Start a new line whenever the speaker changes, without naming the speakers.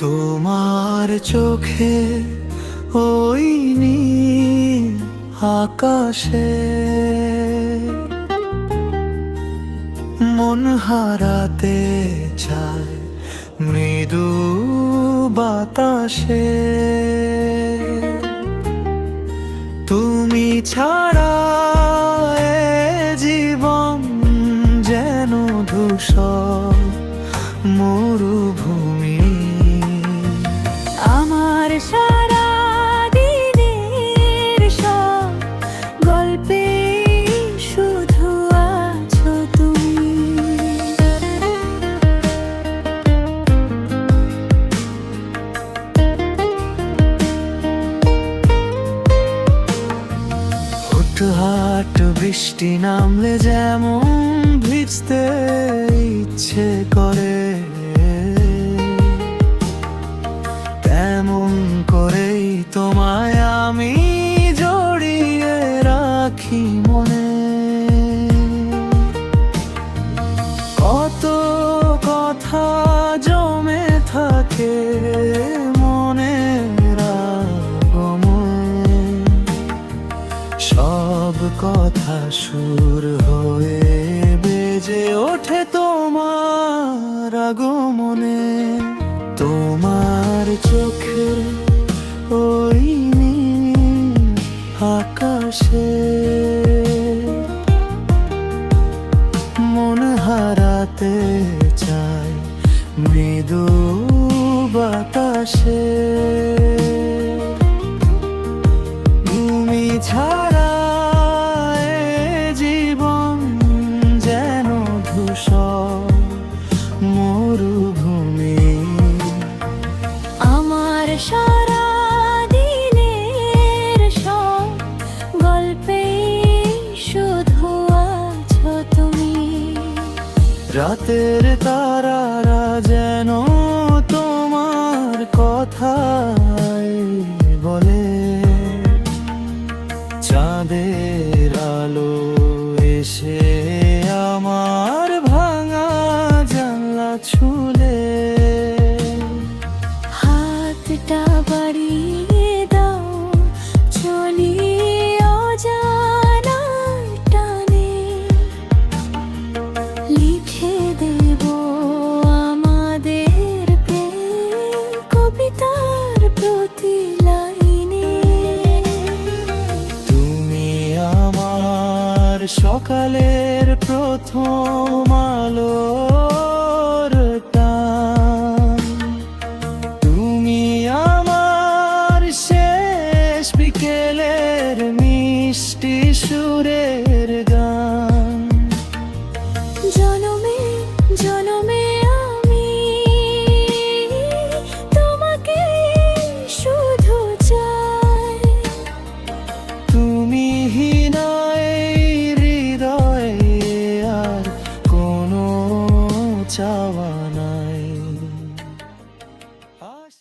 তোমার চোখে ওই নীল আকাশে মন হারাতে চায় মৃদু বাতাসে। তুমি ছাড়া এ জীবন যেন ধূসর মরুভূমি।
আমার সারা দিনের সব গল্পে শুধু আছো তুমি।
হুটহাট বৃষ্টি নামলে যেমন ভিজতে ইচ্ছে করে, তেমন করেই তোমায় আমি জড়িয়ে রাখি মনে। কত কথা জমে থাকে মনের আগমনে, সব কথা সুর হয়ে বেজে ওঠে তোমার আগমনে। তোমার চোখে ওই নীল আকাশে মন হারাতে চায় মৃদু বাতাসে। তুমি ছাড়া এ জীবন যেন ধূসর মরুভূমি।
আমার সারা দিনের সব গল্পে শুধু আছো তুমি।
রাতের তারারা যেন তোমার কথাই বলে, চাঁদের আলো এসে আমার ভাঙা জানলা ছুলে।
হাতটা বাড়িয়ে দাও, চলি অজানা টানে, লিখে দেব আমাদের প্রেম কবিতার প্রতি লাইনে।
তুমি আমার সকালের প্রথম আলো।